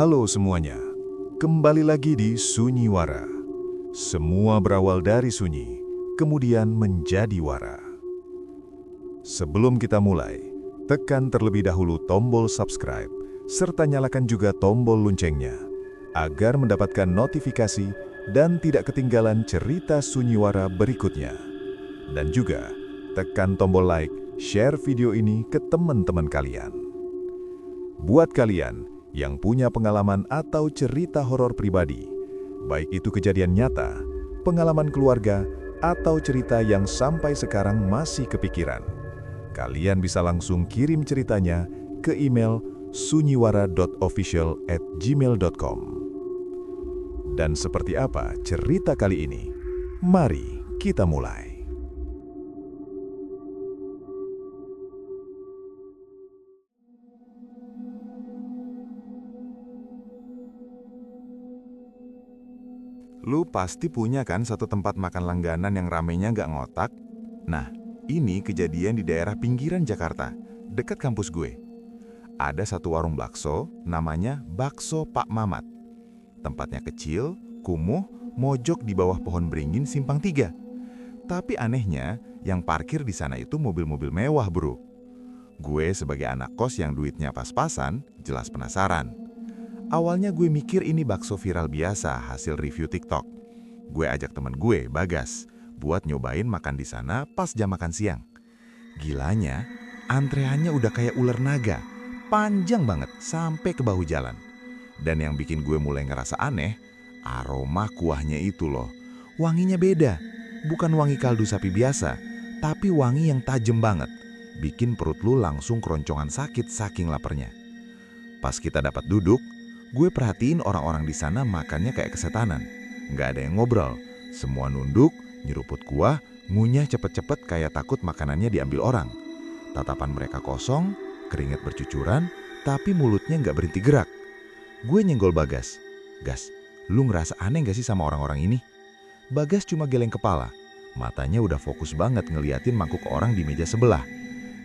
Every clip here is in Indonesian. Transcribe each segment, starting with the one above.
Halo semuanya, kembali lagi di Sunyiwara. Semua berawal dari sunyi, kemudian menjadi wara. Sebelum kita mulai, tekan terlebih dahulu tombol subscribe, serta nyalakan juga tombol loncengnya, agar mendapatkan notifikasi dan tidak ketinggalan cerita Sunyiwara berikutnya. Dan juga, tekan tombol like, share video ini ke teman-teman kalian. Buat kalian yang punya pengalaman atau cerita horor pribadi, baik itu kejadian nyata, pengalaman keluarga, atau cerita yang sampai sekarang masih kepikiran, kalian bisa langsung kirim ceritanya ke email sunyiwara.official@gmail.com. Dan seperti apa cerita kali ini? Mari kita mulai. Lu pasti punya kan satu tempat makan langganan yang ramenya nggak ngotak? Nah, ini kejadian di daerah pinggiran Jakarta, dekat kampus gue. Ada satu warung bakso, namanya Bakso Pak Mamat. Tempatnya kecil, kumuh, mojok di bawah pohon beringin simpang 3. Tapi anehnya, yang parkir di sana itu mobil-mobil mewah, bro. Gue sebagai anak kos yang duitnya pas-pasan, jelas penasaran. Awalnya gue mikir ini bakso viral biasa hasil review TikTok. Gue ajak temen gue, Bagas, buat nyobain makan di sana pas jam makan siang. Gilanya, antreannya udah kayak ular naga, panjang banget sampai ke bahu jalan. Dan yang bikin gue mulai ngerasa aneh, aroma kuahnya itu loh. Wanginya beda, bukan wangi kaldu sapi biasa, tapi wangi yang tajam banget. Bikin perut lu langsung keroncongan sakit saking laparnya. Pas kita dapat duduk, gue perhatiin orang-orang di sana makannya kayak kesetanan. Nggak ada yang ngobrol, semua nunduk, nyeruput kuah, ngunyah cepet-cepet kayak takut makanannya diambil orang. Tatapan mereka kosong, keringat bercucuran, tapi mulutnya nggak berhenti gerak. Gue nyenggol Bagas. Gas, lu ngerasa aneh nggak sih sama orang-orang ini? Bagas cuma geleng kepala, matanya udah fokus banget ngeliatin mangkuk orang di meja sebelah.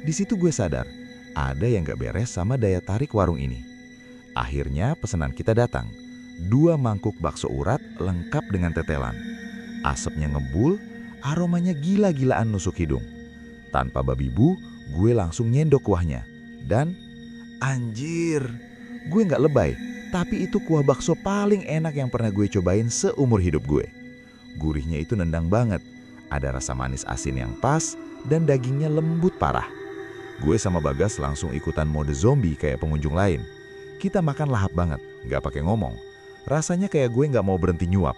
Di situ gue sadar, ada yang nggak beres sama daya tarik warung ini. Akhirnya pesanan kita datang. 2 mangkuk bakso urat lengkap dengan tetelan. Asapnya ngebul, aromanya gila-gilaan nusuk hidung. Tanpa babi bu, gue langsung nyendok kuahnya. Dan, anjir, gue nggak lebay, tapi itu kuah bakso paling enak yang pernah gue cobain seumur hidup gue. Gurihnya itu nendang banget, ada rasa manis asin yang pas, dan dagingnya lembut parah. Gue sama Bagas langsung ikutan mode zombie kayak pengunjung lain. Kita makan lahap banget, nggak pakai ngomong. Rasanya kayak gue nggak mau berhenti nyuap.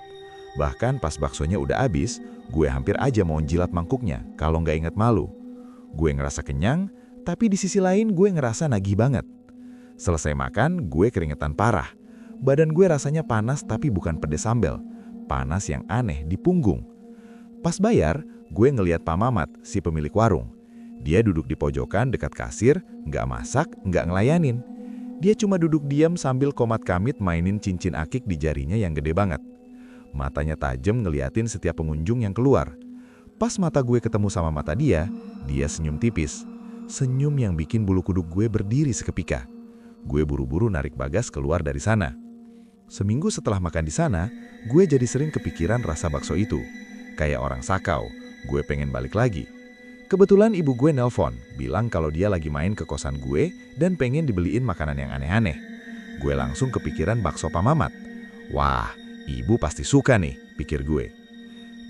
Bahkan pas baksonya udah habis, gue hampir aja mau jilat mangkuknya kalau nggak inget malu. Gue ngerasa kenyang, tapi di sisi lain gue ngerasa nagih banget. Selesai makan, gue keringetan parah. Badan gue rasanya panas tapi bukan pedes sambal. Panas yang aneh di punggung. Pas bayar, gue ngeliat Pak Mamat, si pemilik warung. Dia duduk di pojokan dekat kasir, nggak masak, nggak ngelayanin. Dia cuma duduk diam sambil komat kamit mainin cincin akik di jarinya yang gede banget. Matanya tajam ngeliatin setiap pengunjung yang keluar. Pas mata gue ketemu sama mata dia senyum tipis. Senyum yang bikin bulu kuduk gue berdiri sekepika. Gue buru-buru narik Bagas keluar dari sana. Seminggu setelah makan di sana, gue jadi sering kepikiran rasa bakso itu. Kayak orang sakau, gue pengen balik lagi. Kebetulan ibu gue nelpon, bilang kalau dia lagi main ke kosan gue dan pengen dibeliin makanan yang aneh-aneh. Gue langsung kepikiran bakso Pak Mamat. Wah, ibu pasti suka nih, pikir gue.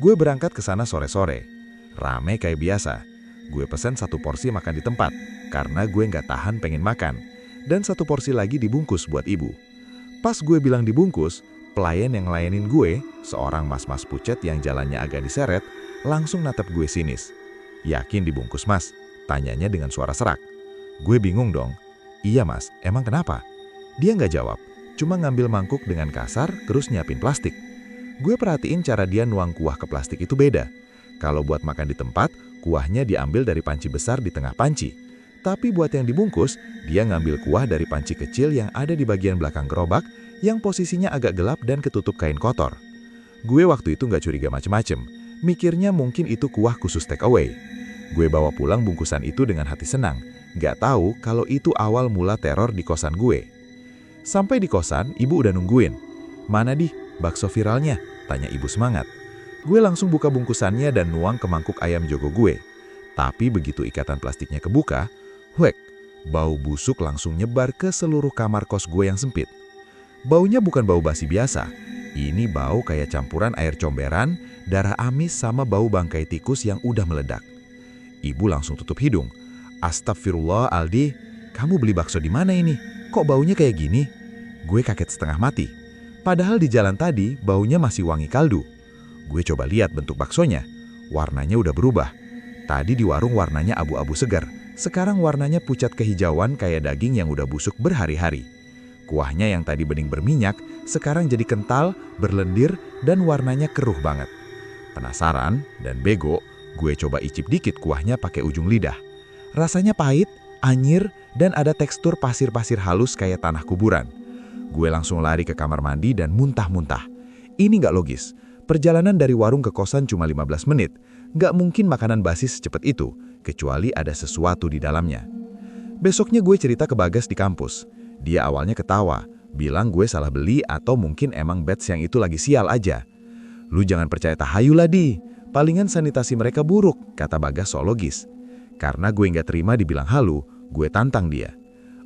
Gue berangkat ke sana sore-sore. Rame kayak biasa. Gue pesen 1 porsi makan di tempat, karena gue nggak tahan pengen makan. Dan 1 porsi lagi dibungkus buat ibu. Pas gue bilang dibungkus, pelayan yang ngelayanin gue, seorang mas-mas pucet yang jalannya agak diseret, langsung natap gue sinis. Yakin dibungkus mas? Tanyanya dengan suara serak. Gue bingung dong. Iya mas, emang kenapa? Dia nggak jawab, cuma ngambil mangkuk dengan kasar terus nyiapin plastik. Gue perhatiin cara dia nuang kuah ke plastik itu beda. Kalau buat makan di tempat, kuahnya diambil dari panci besar di tengah panci. Tapi buat yang dibungkus, dia ngambil kuah dari panci kecil yang ada di bagian belakang gerobak yang posisinya agak gelap dan ketutup kain kotor. Gue waktu itu nggak curiga macem-macem. Mikirnya mungkin itu kuah khusus take away. Gue bawa pulang bungkusan itu dengan hati senang, nggak tahu kalau itu awal mula teror di kosan gue. Sampai di kosan, ibu udah nungguin. "Mana Di, bakso viralnya?" tanya ibu semangat. Gue langsung buka bungkusannya dan nuang ke mangkuk ayam jogo gue. Tapi begitu ikatan plastiknya kebuka, huek, bau busuk langsung nyebar ke seluruh kamar kos gue yang sempit. Baunya bukan bau basi biasa. Ini bau kayak campuran air comberan, darah amis sama bau bangkai tikus yang udah meledak. Ibu langsung tutup hidung. "Astagfirullah Aldi, kamu beli bakso di mana ini? Kok baunya kayak gini?" Gue kaget setengah mati. Padahal di jalan tadi baunya masih wangi kaldu. Gue coba lihat bentuk baksonya. Warnanya udah berubah. Tadi di warung warnanya abu-abu segar. Sekarang warnanya pucat kehijauan kayak daging yang udah busuk berhari-hari. Kuahnya yang tadi bening berminyak, sekarang jadi kental, berlendir, dan warnanya keruh banget. Penasaran dan bego, gue coba icip dikit kuahnya pakai ujung lidah. Rasanya pahit, anyir, dan ada tekstur pasir-pasir halus kayak tanah kuburan. Gue langsung lari ke kamar mandi dan muntah-muntah. Ini nggak logis. Perjalanan dari warung ke kosan cuma 15 menit. Nggak mungkin makanan basi secepat itu, kecuali ada sesuatu di dalamnya. Besoknya gue cerita ke Bagas di kampus. Dia awalnya ketawa, bilang gue salah beli atau mungkin emang batch yang itu lagi sial aja. "Lu jangan percaya tahayul lah Di, palingan sanitasi mereka buruk," kata Bagas zoologis. Karena gue nggak terima dibilang halu, gue tantang dia.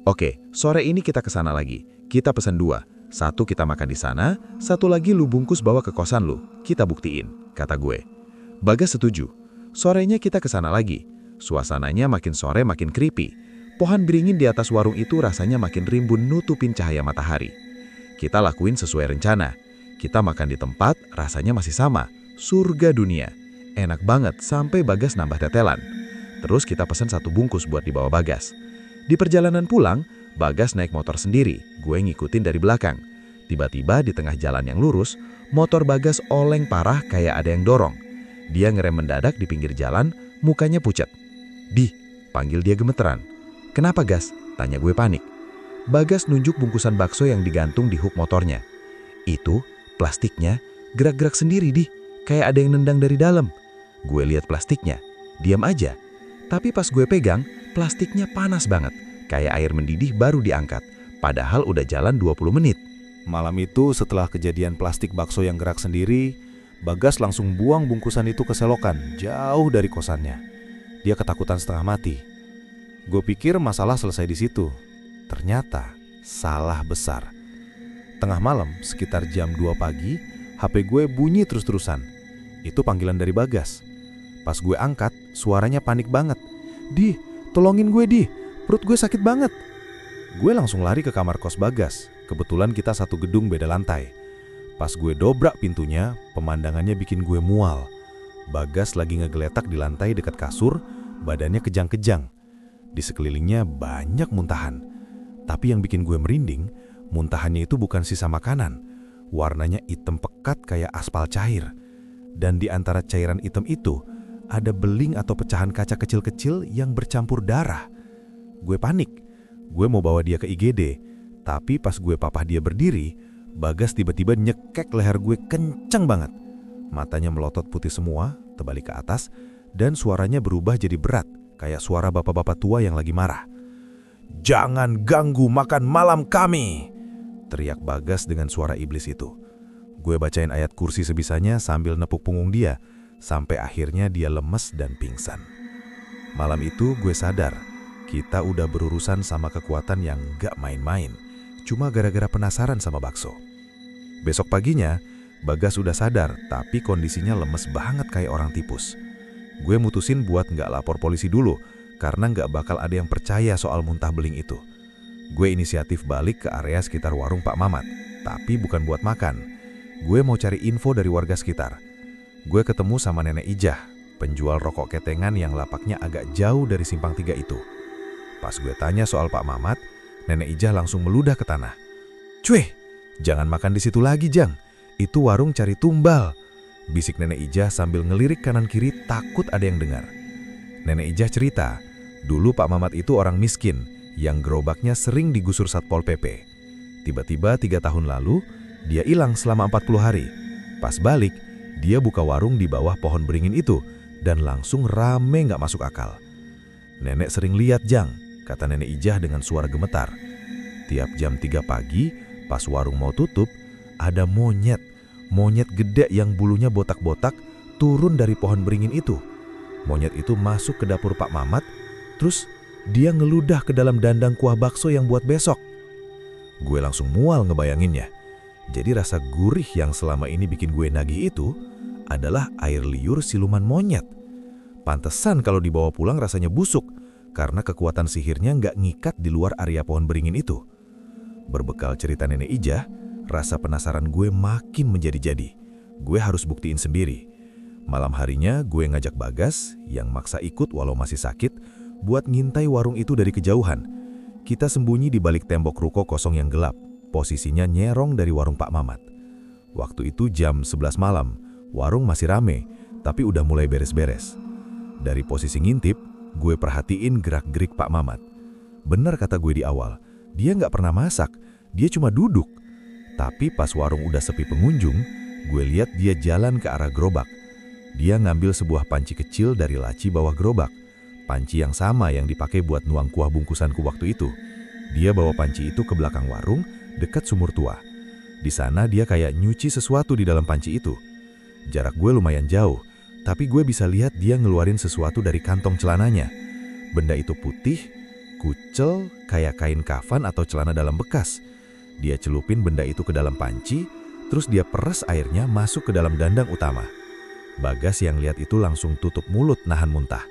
"Oke, sore ini kita kesana lagi. Kita pesan 2. Satu kita makan di sana, satu lagi lu bungkus bawa ke kosan lu. Kita buktiin," kata gue. Bagas setuju. Sorenya kita kesana lagi. Suasananya makin sore makin creepy. Pohon beringin di atas warung itu rasanya makin rimbun nutupin cahaya matahari. Kita lakuin sesuai rencana. Kita makan di tempat, rasanya masih sama. Surga dunia. Enak banget sampai Bagas nambah tetelan. Terus kita pesan 1 bungkus buat dibawa Bagas. Di perjalanan pulang, Bagas naik motor sendiri, gue ngikutin dari belakang. Tiba-tiba di tengah jalan yang lurus, motor Bagas oleng parah kayak ada yang dorong. Dia ngerem mendadak di pinggir jalan, mukanya pucat. "Di," panggil dia gemeteran. "Kenapa Gas?" tanya gue panik. Bagas nunjuk bungkusan bakso yang digantung di hook motornya. Itu, plastiknya, gerak-gerak sendiri Di, kayak ada yang nendang dari dalam. Gue lihat plastiknya, diam aja. Tapi pas gue pegang, plastiknya panas banget. Kayak air mendidih baru diangkat, padahal udah jalan 20 menit. Malam itu setelah kejadian plastik bakso yang gerak sendiri, Bagas langsung buang bungkusan itu ke selokan, jauh dari kosannya. Dia ketakutan setengah mati. Gue pikir masalah selesai di situ. Ternyata salah besar. Tengah malam, sekitar jam 2 pagi, HP gue bunyi terus-terusan. Itu panggilan dari Bagas. Pas gue angkat, suaranya panik banget. "Di, tolongin gue Di. Perut gue sakit banget." Gue langsung lari ke kamar kos Bagas. Kebetulan kita satu gedung beda lantai. Pas gue dobrak pintunya, pemandangannya bikin gue mual. Bagas lagi ngegeletak di lantai dekat kasur, badannya kejang-kejang. Di sekelilingnya banyak muntahan. Tapi yang bikin gue merinding, muntahannya itu bukan sisa makanan. Warnanya hitam pekat kayak aspal cair. Dan di antara cairan hitam itu, ada beling atau pecahan kaca kecil-kecil yang bercampur darah. Gue panik. Gue mau bawa dia ke IGD, tapi pas gue papah dia berdiri, Bagas tiba-tiba nyekek leher gue kencang banget. Matanya melotot putih semua, terbalik ke atas, dan suaranya berubah jadi berat, kayak suara bapak-bapak tua yang lagi marah. "Jangan ganggu makan malam kami!" teriak Bagas dengan suara iblis itu. Gue bacain ayat kursi sebisanya sambil nepuk punggung dia, sampai akhirnya dia lemes dan pingsan. Malam itu gue sadar, kita udah berurusan sama kekuatan yang gak main-main, cuma gara-gara penasaran sama bakso. Besok paginya, Bagas udah sadar, tapi kondisinya lemes banget kayak orang tipus. Gue mutusin buat gak lapor polisi dulu, karena gak bakal ada yang percaya soal muntah beling itu. Gue inisiatif balik ke area sekitar warung Pak Mamat, tapi bukan buat makan. Gue mau cari info dari warga sekitar. Gue ketemu sama Nenek Ijah, penjual rokok ketengan yang lapaknya agak jauh dari Simpang 3 itu. Pas gue tanya soal Pak Mamat, Nenek Ijah langsung meludah ke tanah. "Cuy, jangan makan di situ lagi, Jang. Itu warung cari tumbal," bisik Nenek Ijah sambil ngelirik kanan kiri takut ada yang dengar. Nenek Ijah cerita, dulu Pak Mamat itu orang miskin yang gerobaknya sering digusur Satpol PP. Tiba-tiba 3 tahun lalu, dia hilang selama 40 hari. Pas balik, dia buka warung di bawah pohon beringin itu dan langsung rame gak masuk akal. "Nenek sering lihat, Jang," kata Nenek Ijah dengan suara gemetar. Tiap jam 3 pagi, pas warung mau tutup, ada monyet gede yang bulunya botak-botak turun dari pohon beringin itu. Monyet itu masuk ke dapur Pak Mamat, terus dia ngeludah ke dalam dandang kuah bakso yang buat besok. Gue langsung mual ngebayanginnya. Jadi rasa gurih yang selama ini bikin gue nagih itu adalah air liur siluman monyet. Pantesan kalau dibawa pulang rasanya busuk, karena kekuatan sihirnya nggak ngikat di luar area pohon beringin itu. Berbekal cerita Nenek Ijah, rasa penasaran gue makin menjadi-jadi. Gue harus buktiin sendiri. Malam harinya gue ngajak Bagas, yang maksa ikut walau masih sakit, buat ngintai warung itu dari kejauhan. Kita sembunyi di balik tembok ruko kosong yang gelap, posisinya nyerong dari warung Pak Mamat. Waktu itu jam 11 malam, warung masih rame, tapi udah mulai beres-beres. Dari posisi ngintip, gue perhatiin gerak-gerik Pak Mamat. Bener kata gue di awal, dia nggak pernah masak, dia cuma duduk. Tapi pas warung udah sepi pengunjung, gue lihat dia jalan ke arah gerobak. Dia ngambil sebuah panci kecil dari laci bawah gerobak. Panci yang sama yang dipakai buat nuang kuah bungkusanku waktu itu. Dia bawa panci itu ke belakang warung, dekat sumur tua. Di sana dia kayak nyuci sesuatu di dalam panci itu. Jarak gue lumayan jauh, tapi gue bisa lihat dia ngeluarin sesuatu dari kantong celananya. Benda itu putih, kucel, kayak kain kafan atau celana dalam bekas. Dia celupin benda itu ke dalam panci, terus dia peres airnya masuk ke dalam dandang utama. Bagas yang lihat itu langsung tutup mulut nahan muntah.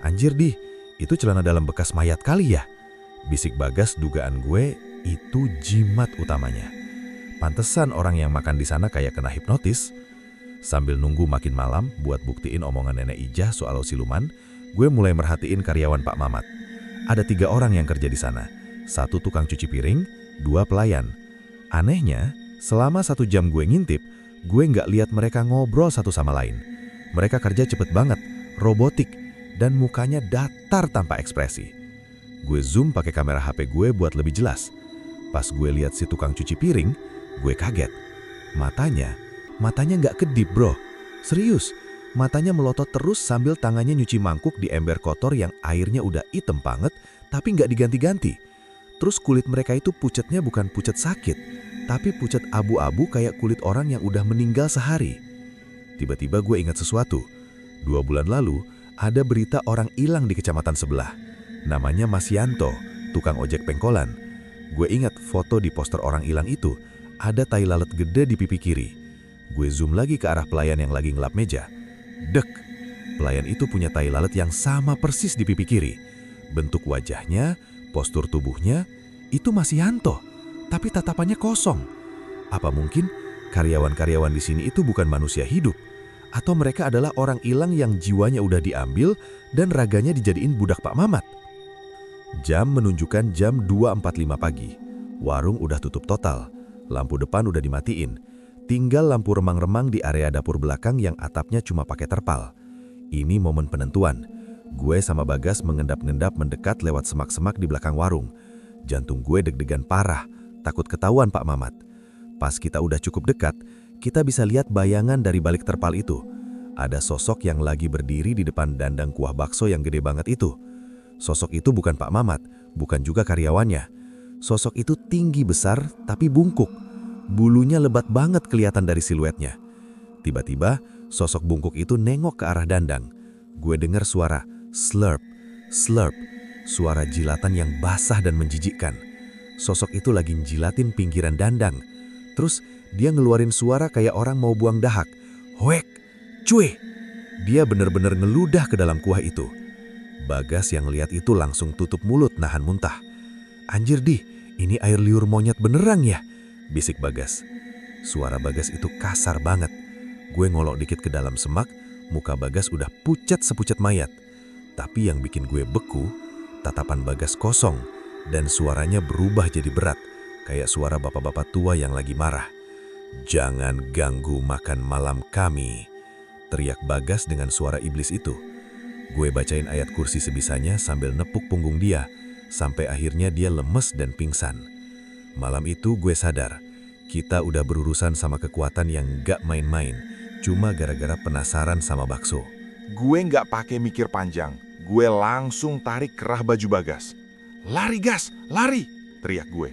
"Anjir Di, itu celana dalam bekas mayat kali ya?" Bisik Bagas. Dugaan gue itu jimat utamanya. Pantesan orang yang makan di sana kayak kena hipnotis. Sambil nunggu makin malam buat buktiin omongan Nenek Ijah soal siluman, gue mulai merhatiin karyawan Pak Mamat. Ada 3 orang yang kerja di sana. 1 tukang cuci piring, 2 pelayan. Anehnya, selama 1 jam gue ngintip, gue nggak lihat mereka ngobrol satu sama lain. Mereka kerja cepet banget, robotik, dan mukanya datar tanpa ekspresi. Gue zoom pakai kamera HP gue buat lebih jelas. Pas gue lihat si tukang cuci piring, gue kaget. Matanya nggak kedip bro. Serius, matanya melotot terus sambil tangannya nyuci mangkuk di ember kotor yang airnya udah hitam banget, tapi nggak diganti-ganti. Terus kulit mereka itu pucetnya bukan pucet sakit, tapi pucet abu-abu kayak kulit orang yang udah meninggal sehari. Tiba-tiba gue ingat sesuatu. 2 bulan lalu, ada berita orang hilang di kecamatan sebelah. Namanya Mas Yanto, tukang ojek pengkolan. Gue ingat foto di poster orang hilang itu, ada tai lalat gede di pipi kiri. Gue zoom lagi ke arah pelayan yang lagi ngelap meja. Dek, pelayan itu punya tai lalat yang sama persis di pipi kiri. Bentuk wajahnya, postur tubuhnya, itu Mas Yanto, tapi tatapannya kosong. Apa mungkin karyawan-karyawan di sini itu bukan manusia hidup? Atau mereka adalah orang hilang yang jiwanya udah diambil dan raganya dijadiin budak Pak Mamat? Jam menunjukkan jam 2.45 pagi. Warung udah tutup total. Lampu depan udah dimatiin. Tinggal lampu remang-remang di area dapur belakang yang atapnya cuma pakai terpal. Ini momen penentuan. Gue sama Bagas mengendap-ngendap mendekat lewat semak-semak di belakang warung. Jantung gue deg-degan parah, takut ketahuan Pak Mamat. Pas kita udah cukup dekat, kita bisa lihat bayangan dari balik terpal itu. Ada sosok yang lagi berdiri di depan dandang kuah bakso yang gede banget itu. Sosok itu bukan Pak Mamat, bukan juga karyawannya. Sosok itu tinggi besar tapi bungkuk. Bulunya lebat banget kelihatan dari siluetnya. Tiba-tiba, sosok bungkuk itu nengok ke arah dandang. Gue dengar suara slurp, slurp, suara jilatan yang basah dan menjijikkan. Sosok itu lagi jilatin pinggiran dandang. Terus dia ngeluarin suara kayak orang mau buang dahak. Hoek, cuy. Dia bener-bener ngeludah ke dalam kuah itu. Bagas yang lihat itu langsung tutup mulut nahan muntah. Anjir Di, ini air liur monyet beneran ya? Bisik Bagas. Suara Bagas itu kasar banget. Gue ngolok dikit ke dalam semak, muka Bagas udah pucat sepucat mayat. Tapi yang bikin gue beku, tatapan Bagas kosong dan suaranya berubah jadi berat, kayak suara bapak-bapak tua yang lagi marah. "Jangan ganggu makan malam kami," teriak Bagas dengan suara iblis itu. Gue bacain ayat kursi sebisanya sambil nepuk punggung dia, sampai akhirnya dia lemes dan pingsan. Malam itu gue sadar, kita udah berurusan sama kekuatan yang gak main-main, cuma gara-gara penasaran sama bakso. Gue nggak pakai mikir panjang, gue langsung tarik kerah baju Bagas. "Lari gas, lari!" teriak gue.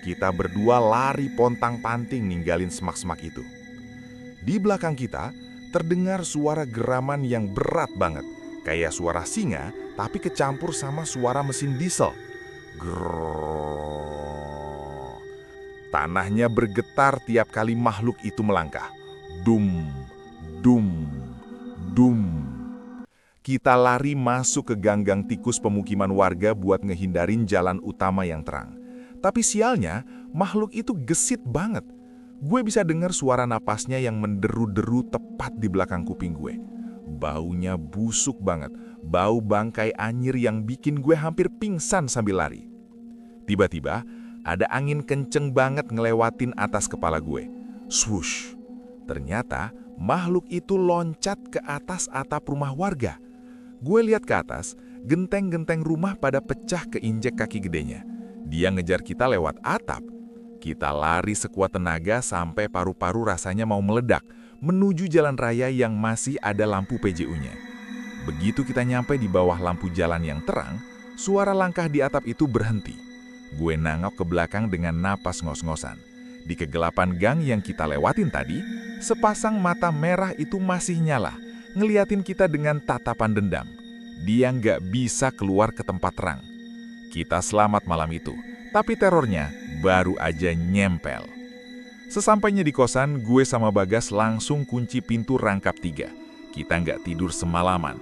Kita berdua lari pontang-panting ninggalin semak-semak itu. Di belakang kita terdengar suara geraman yang berat banget, kayak suara singa tapi kecampur sama suara mesin diesel. Grrrr. Tanahnya bergetar tiap kali makhluk itu melangkah. Dum, dum, dum. Kita lari masuk ke ganggang tikus pemukiman warga buat ngehindarin jalan utama yang terang. Tapi sialnya, makhluk itu gesit banget. Gue bisa dengar suara napasnya yang menderu-deru tepat di belakang kuping gue. Baunya busuk banget, bau bangkai anyir yang bikin gue hampir pingsan sambil lari. Tiba-tiba, ada angin kenceng banget ngelewatin atas kepala gue. Swoosh! Ternyata, makhluk itu loncat ke atas atap rumah warga. Gue lihat ke atas, genteng-genteng rumah pada pecah keinjek kaki gedenya. Dia ngejar kita lewat atap. Kita lari sekuat tenaga sampai paru-paru rasanya mau meledak, menuju jalan raya yang masih ada lampu PJU-nya. Begitu kita nyampe di bawah lampu jalan yang terang, suara langkah di atap itu berhenti. Gue nangok ke belakang dengan napas ngos-ngosan. Di kegelapan gang yang kita lewatin tadi, sepasang mata merah itu masih nyala, ngeliatin kita dengan tatapan dendam. Dia nggak bisa keluar ke tempat terang. Kita selamat malam itu, tapi terornya baru aja nyempel. Sesampainya di kosan, gue sama Bagas langsung kunci pintu rangkap 3. Kita nggak tidur semalaman.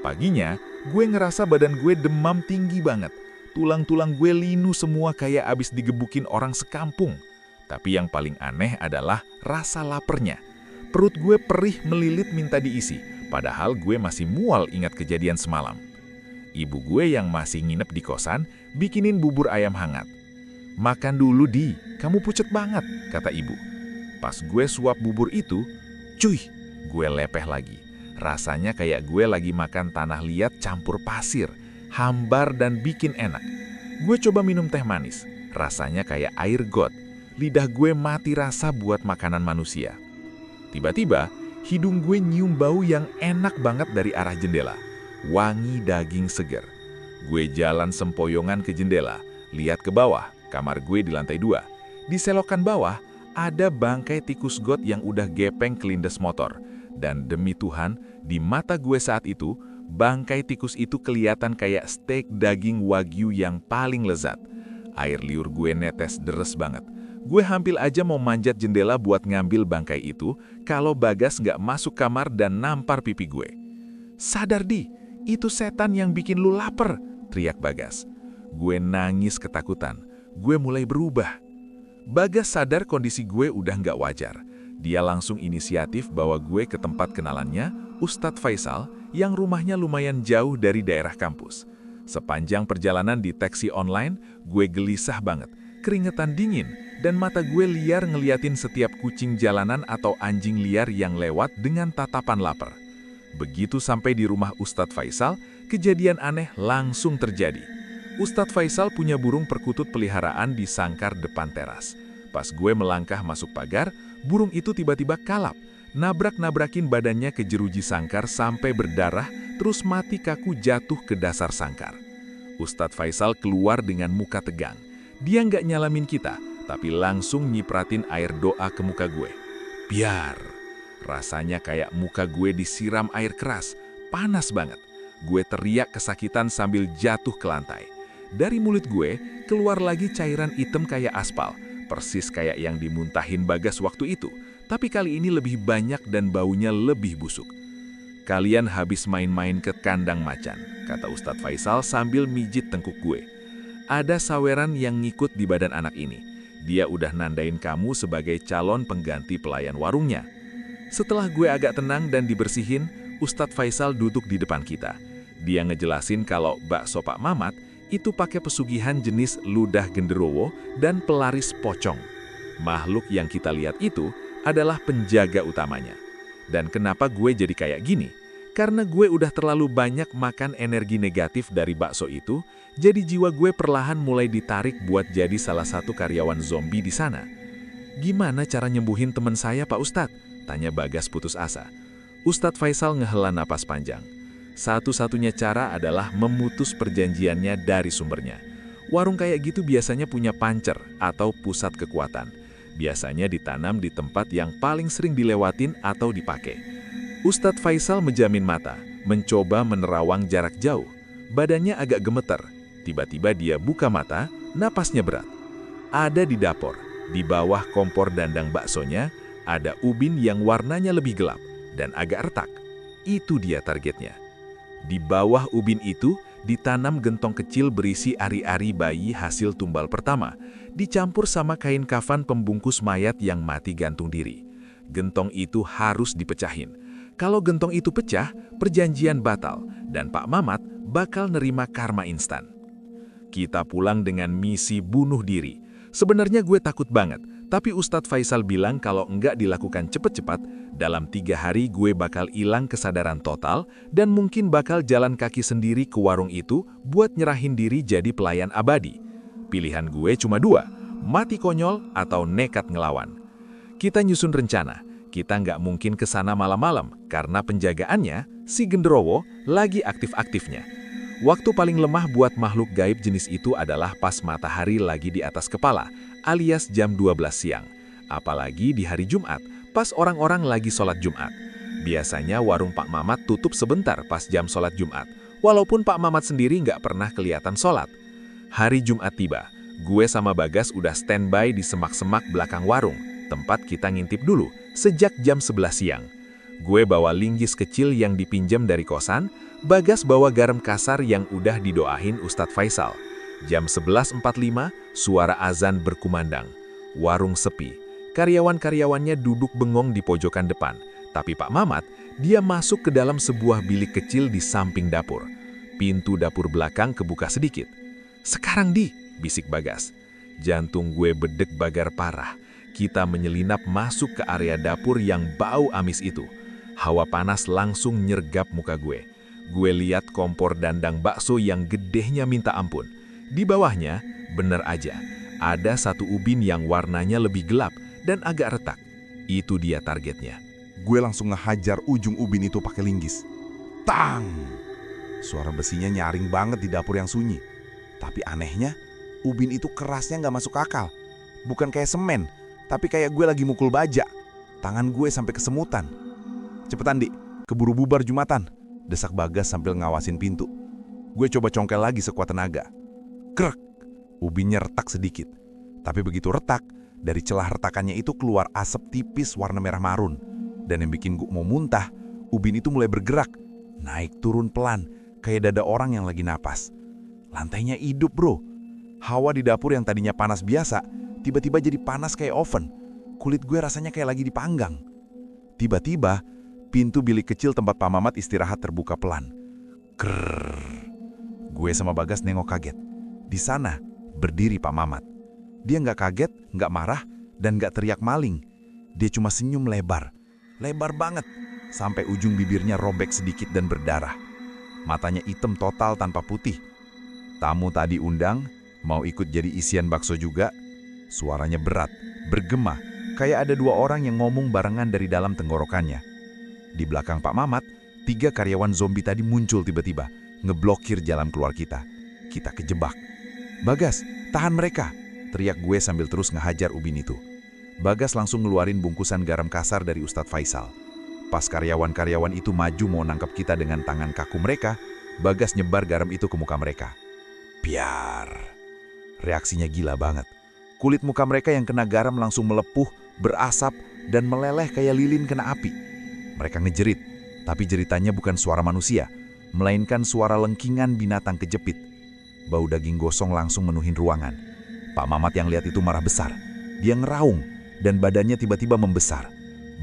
Paginya, gue ngerasa badan gue demam tinggi banget. Tulang-tulang gue linu semua kayak abis digebukin orang sekampung. Tapi yang paling aneh adalah rasa laparnya. Perut gue perih melilit minta diisi, padahal gue masih mual ingat kejadian semalam. Ibu gue yang masih nginep di kosan bikinin bubur ayam hangat. "Makan dulu, Di, kamu pucet banget," kata ibu. Pas gue suap bubur itu, cuy, gue lepeh lagi. Rasanya kayak gue lagi makan tanah liat campur pasir, hambar dan bikin enak. Gue coba minum teh manis, rasanya kayak air got. Lidah gue mati rasa buat makanan manusia. Tiba-tiba, hidung gue nyium bau yang enak banget dari arah jendela. Wangi daging seger. Gue jalan sempoyongan ke jendela, lihat ke bawah. Kamar gue di lantai 2. Di selokan bawah, ada bangkai tikus got yang udah gepeng kelindes motor. Dan demi Tuhan, di mata gue saat itu, bangkai tikus itu kelihatan kayak steak daging wagyu yang paling lezat. Air liur gue netes deres banget. Gue hampir aja mau manjat jendela buat ngambil bangkai itu, kalau Bagas nggak masuk kamar dan nampar pipi gue. "Sadar, Di, itu setan yang bikin lu lapar," teriak Bagas. Gue nangis ketakutan. Gue mulai berubah. Bagas sadar kondisi gue udah nggak wajar. Dia langsung inisiatif bawa gue ke tempat kenalannya, Ustadz Faisal, yang rumahnya lumayan jauh dari daerah kampus. Sepanjang perjalanan di taksi online, gue gelisah banget, keringetan dingin, dan mata gue liar ngeliatin setiap kucing jalanan atau anjing liar yang lewat dengan tatapan lapar. Begitu sampai di rumah Ustadz Faisal, kejadian aneh langsung terjadi. Ustadz Faisal punya burung perkutut peliharaan di sangkar depan teras. Pas gue melangkah masuk pagar, burung itu tiba-tiba kalap, nabrak-nabrakin badannya ke jeruji sangkar sampai berdarah, terus mati kaku jatuh ke dasar sangkar. Ustadz Faisal keluar dengan muka tegang. Dia nggak nyalamin kita, tapi langsung nyipratin air doa ke muka gue. Biar. Rasanya kayak muka gue disiram air keras, panas banget. Gue teriak kesakitan sambil jatuh ke lantai. Dari mulut gue, keluar lagi cairan hitam kayak aspal, persis kayak yang dimuntahin Bagas waktu itu, tapi kali ini lebih banyak dan baunya lebih busuk. "Kalian habis main-main ke kandang macan," kata Ustadz Faisal sambil mijit tengkuk gue. "Ada saweran yang ngikut di badan anak ini. Dia udah nandain kamu sebagai calon pengganti pelayan warungnya." Setelah gue agak tenang dan dibersihin, Ustadz Faisal duduk di depan kita. Dia ngejelasin kalau bakso Pak Mamat itu pakai pesugihan jenis ludah genderowo dan pelaris pocong. Makhluk yang kita lihat itu adalah penjaga utamanya. Dan kenapa gue jadi kayak gini? Karena gue udah terlalu banyak makan energi negatif dari bakso itu, jadi jiwa gue perlahan mulai ditarik buat jadi salah satu karyawan zombie di sana. "Gimana cara nyembuhin teman saya, Pak Ustadz?" tanya Bagas putus asa. Ustadz Faisal ngehela napas panjang. "Satu-satunya cara adalah memutus perjanjiannya dari sumbernya. Warung kayak gitu biasanya punya pancer atau pusat kekuatan. Biasanya ditanam di tempat yang paling sering dilewatin atau dipakai. Ustadz Faisal menjamin mata, mencoba menerawang jarak jauh. Badannya agak gemeter. Tiba-tiba dia buka mata, napasnya berat. Ada di dapur, di bawah kompor dandang baksonya, ada ubin yang warnanya lebih gelap dan agak retak. Itu dia targetnya. Di bawah ubin itu ditanam gentong kecil berisi ari-ari bayi hasil tumbal pertama, dicampur sama kain kafan pembungkus mayat yang mati gantung diri. Gentong itu harus dipecahin. Kalau gentong itu pecah, perjanjian batal, dan Pak Mamat bakal nerima karma instan. Kita pulang dengan misi bunuh diri. Sebenarnya gue takut banget, tapi Ustadz Faisal bilang kalau enggak dilakukan cepet-cepat, dalam 3 hari gue bakal hilang kesadaran total dan mungkin bakal jalan kaki sendiri ke warung itu buat nyerahin diri jadi pelayan abadi. Pilihan gue cuma 2, mati konyol atau nekat ngelawan. Kita nyusun rencana, kita nggak mungkin ke sana malam-malam karena penjagaannya, si genderowo lagi aktif-aktifnya. Waktu paling lemah buat makhluk gaib jenis itu adalah pas matahari lagi di atas kepala, alias jam 12 siang. Apalagi di hari Jumat, pas orang-orang lagi sholat Jumat. Biasanya warung Pak Mamat tutup sebentar pas jam sholat Jumat, walaupun Pak Mamat sendiri nggak pernah kelihatan sholat. Hari Jumat tiba, gue sama Bagas udah standby di semak-semak belakang warung, tempat kita ngintip dulu, sejak jam 11 siang. Gue bawa linggis kecil yang dipinjam dari kosan, Bagas bawa garam kasar yang udah didoain Ustadz Faisal. Jam 11.45, suara azan berkumandang. Warung sepi. Karyawan-karyawannya duduk bengong di pojokan depan. Tapi Pak Mamat, dia masuk ke dalam sebuah bilik kecil di samping dapur. Pintu dapur belakang kebuka sedikit. "Sekarang bisik Bagas. Jantung gue bedek bagar parah. Kita menyelinap masuk ke area dapur yang bau amis itu. Hawa panas langsung nyergap muka gue. Gue lihat kompor dandang bakso yang gedehnya minta ampun. Di bawahnya, bener aja, ada satu ubin yang warnanya lebih gelap dan agak retak. Itu dia targetnya. Gue langsung ngehajar ujung ubin itu pakai linggis. Tang! Suara besinya nyaring banget di dapur yang sunyi. Tapi anehnya, ubin itu kerasnya nggak masuk akal. Bukan kayak semen, tapi kayak gue lagi mukul baja. Tangan gue sampai kesemutan. "Cepetan, Dik, keburu bubar Jumatan," desak Bagas sambil ngawasin pintu. Gue coba congkel lagi sekuat tenaga. Krek! Ubinnya retak sedikit. Tapi begitu retak, dari celah retakannya itu keluar asap tipis warna merah marun. Dan yang bikin gue mau muntah, ubin itu mulai bergerak. Naik turun pelan, kayak dada orang yang lagi napas. Lantainya hidup, bro. Hawa di dapur yang tadinya panas biasa, tiba-tiba jadi panas kayak oven. Kulit gue rasanya kayak lagi dipanggang. Tiba-tiba, pintu bilik kecil tempat Pak Mamat istirahat terbuka pelan. Krrrr. Gue sama Bagas nengok kaget. Di sana, berdiri Pak Mamat. Dia nggak kaget, nggak marah, dan nggak teriak maling. Dia cuma senyum lebar. Lebar banget, sampai ujung bibirnya robek sedikit dan berdarah. Matanya hitam total tanpa putih. Tamu tadi undang, mau ikut jadi isian bakso juga. Suaranya berat, bergema, kayak ada 2 orang yang ngomong barengan dari dalam tenggorokannya. Di belakang Pak Mamat, 3 karyawan zombie tadi muncul tiba-tiba, ngeblokir jalan keluar kita. Kita kejebak. "Bagas, tahan mereka!" teriak gue sambil terus ngehajar ubin itu. Bagas langsung ngeluarin bungkusan garam kasar dari Ustadz Faisal. Pas karyawan-karyawan itu maju mau nangkap kita dengan tangan kaku mereka, Bagas nyebar garam itu ke muka mereka. Biar. Reaksinya gila banget. Kulit muka mereka yang kena garam langsung melepuh, berasap, dan meleleh kayak lilin kena api. Mereka ngejerit, tapi jeritannya bukan suara manusia, melainkan suara lengkingan binatang kejepit. Bau daging gosong langsung menuhin ruangan. Pak Mamat yang lihat itu marah besar. Dia ngeraung, dan badannya tiba-tiba membesar.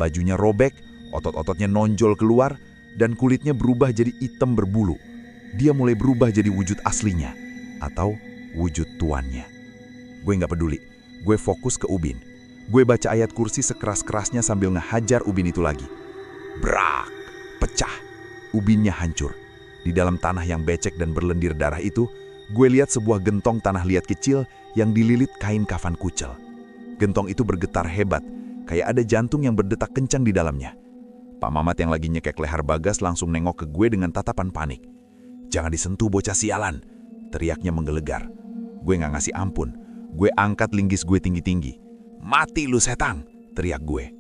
Bajunya robek, otot-ototnya nonjol keluar, dan kulitnya berubah jadi hitam berbulu. Dia mulai berubah jadi wujud aslinya, atau wujud tuannya. Gue nggak peduli, gue fokus ke ubin. Gue baca ayat kursi sekeras-kerasnya sambil ngehajar ubin itu lagi. Brak! Pecah. Ubinnya hancur. Di dalam tanah yang becek dan berlendir darah itu, gue lihat sebuah gentong tanah liat kecil yang dililit kain kafan kucel. Gentong itu bergetar hebat, kayak ada jantung yang berdetak kencang di dalamnya. Pak Mamat yang lagi nyekek leher Bagas langsung nengok ke gue dengan tatapan panik. "Jangan disentuh bocah sialan," teriaknya menggelegar. Gue nggak ngasih ampun. Gue angkat linggis gue tinggi-tinggi. "Mati lu setan!" teriak gue.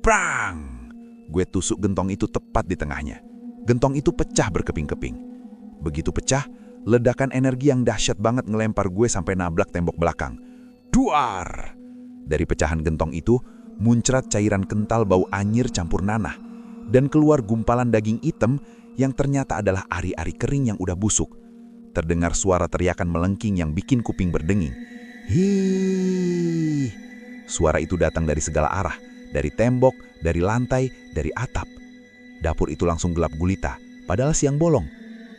Prang! Gue tusuk gentong itu tepat di tengahnya. Gentong itu pecah berkeping-keping. Begitu pecah, ledakan energi yang dahsyat banget ngelempar gue sampai nablak tembok belakang. Duar! Dari pecahan gentong itu, muncrat cairan kental bau anyir campur nanah. Dan keluar gumpalan daging hitam yang ternyata adalah ari-ari kering yang udah busuk. Terdengar suara teriakan melengking yang bikin kuping berdenging. Hii! Suara itu datang dari segala arah. Dari tembok, dari lantai, dari atap. Dapur itu langsung gelap gulita, padahal siang bolong.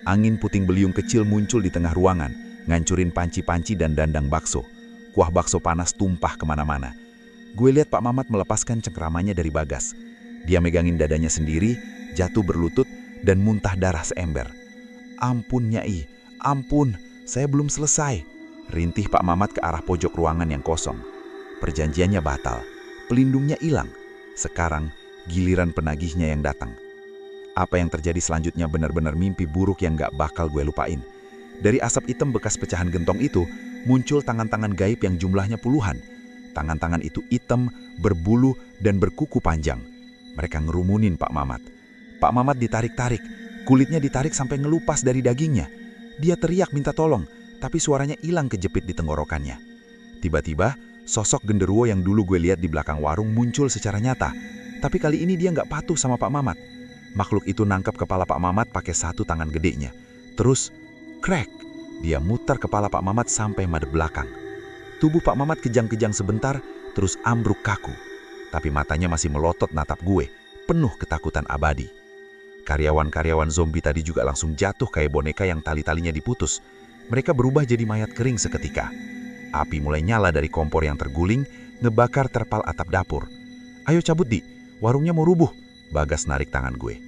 Angin puting beliung kecil muncul di tengah ruangan, ngancurin panci-panci dan dandang bakso. Kuah bakso panas tumpah kemana-mana. Gue lihat Pak Mamat melepaskan cengkeramannya dari Bagas. Dia megangin dadanya sendiri, jatuh berlutut, dan muntah darah seember. "Ampun, Nyai, ampun, saya belum selesai." Rintih Pak Mamat ke arah pojok ruangan yang kosong. Perjanjiannya batal, pelindungnya hilang. Sekarang giliran penagihnya yang datang. Apa yang terjadi selanjutnya benar-benar mimpi buruk yang gak bakal gue lupain. Dari asap hitam bekas pecahan gentong itu, muncul tangan-tangan gaib yang jumlahnya puluhan. Tangan-tangan itu hitam, berbulu, dan berkuku panjang. Mereka ngerumunin Pak Mamat. Pak Mamat ditarik-tarik, kulitnya ditarik sampai ngelupas dari dagingnya. Dia teriak minta tolong, tapi suaranya hilang kejepit di tenggorokannya. Tiba-tiba, sosok genderuwo yang dulu gue lihat di belakang warung muncul secara nyata. Tapi kali ini dia nggak patuh sama Pak Mamat. Makhluk itu nangkap kepala Pak Mamat pakai satu tangan gedenya. Terus, krek, dia muter kepala Pak Mamat sampai madep belakang. Tubuh Pak Mamat kejang-kejang sebentar, terus ambruk kaku. Tapi matanya masih melotot natap gue, penuh ketakutan abadi. Karyawan-karyawan zombie tadi juga langsung jatuh kayak boneka yang tali-talinya diputus. Mereka berubah jadi mayat kering seketika. Api mulai nyala dari kompor yang terguling, ngebakar terpal atap dapur. "Ayo cabut, Di, warungnya mau rubuh." Bagas narik tangan gue.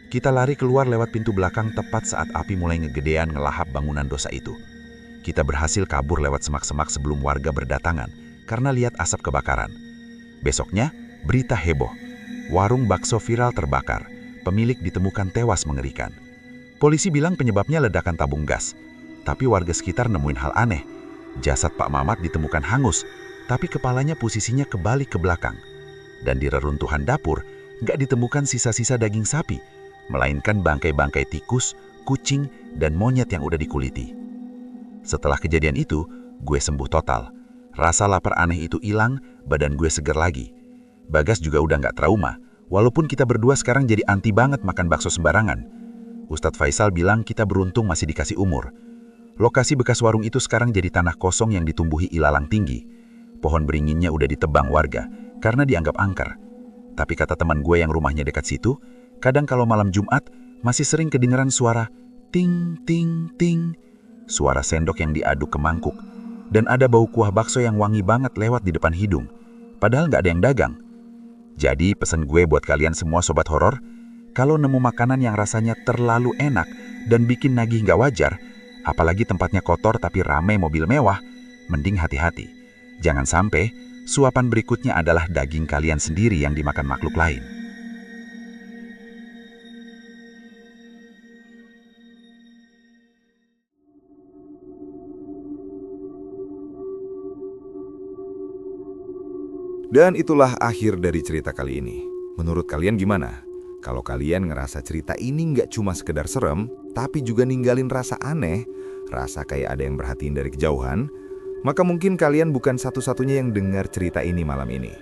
Kita lari keluar lewat pintu belakang tepat saat api mulai ngegedean ngelahap bangunan dosa itu. Kita berhasil kabur lewat semak-semak sebelum warga berdatangan karena lihat asap kebakaran. Besoknya, berita heboh. Warung bakso viral terbakar. Pemilik ditemukan tewas mengerikan. Polisi bilang penyebabnya ledakan tabung gas. Tapi warga sekitar nemuin hal aneh. Jasad Pak Mamat ditemukan hangus, tapi kepalanya posisinya kebalik ke belakang. Dan di reruntuhan dapur, nggak ditemukan sisa-sisa daging sapi, melainkan bangkai-bangkai tikus, kucing, dan monyet yang udah dikuliti. Setelah kejadian itu, gue sembuh total. Rasa lapar aneh itu hilang, badan gue seger lagi. Bagas juga udah nggak trauma, walaupun kita berdua sekarang jadi anti banget makan bakso sembarangan. Ustadz Faisal bilang kita beruntung masih dikasih umur. Lokasi bekas warung itu sekarang jadi tanah kosong yang ditumbuhi ilalang tinggi. Pohon beringinnya udah ditebang warga karena dianggap angker. Tapi kata teman gue yang rumahnya dekat situ, kadang kalau malam Jumat masih sering kedengeran suara ting ting ting. Suara sendok yang diaduk ke mangkuk. Dan ada bau kuah bakso yang wangi banget lewat di depan hidung. Padahal nggak ada yang dagang. Jadi pesan gue buat kalian semua sobat horor, kalau nemu makanan yang rasanya terlalu enak dan bikin nagih nggak wajar, apalagi tempatnya kotor tapi ramai mobil mewah, mending hati-hati. Jangan sampai suapan berikutnya adalah daging kalian sendiri yang dimakan makhluk lain. Dan itulah akhir dari cerita kali ini. Menurut kalian gimana? Kalau kalian ngerasa cerita ini nggak cuma sekedar serem, tapi juga ninggalin rasa aneh, rasa kayak ada yang merhatiin dari kejauhan, maka mungkin kalian bukan satu-satunya yang dengar cerita ini malam ini.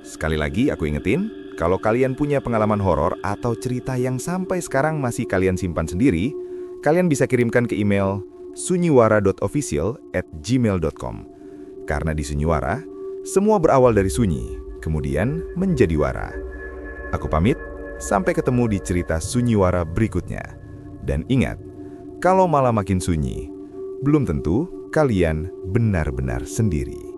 Sekali lagi aku ingetin, kalau kalian punya pengalaman horor atau cerita yang sampai sekarang masih kalian simpan sendiri, kalian bisa kirimkan ke email sunyiwara.official@gmail.com. Karena di Sunyiwara, semua berawal dari sunyi, kemudian menjadi wara. Aku pamit, sampai ketemu di cerita Sunyiwara berikutnya. Dan ingat, kalau malam makin sunyi, belum tentu kalian benar-benar sendiri.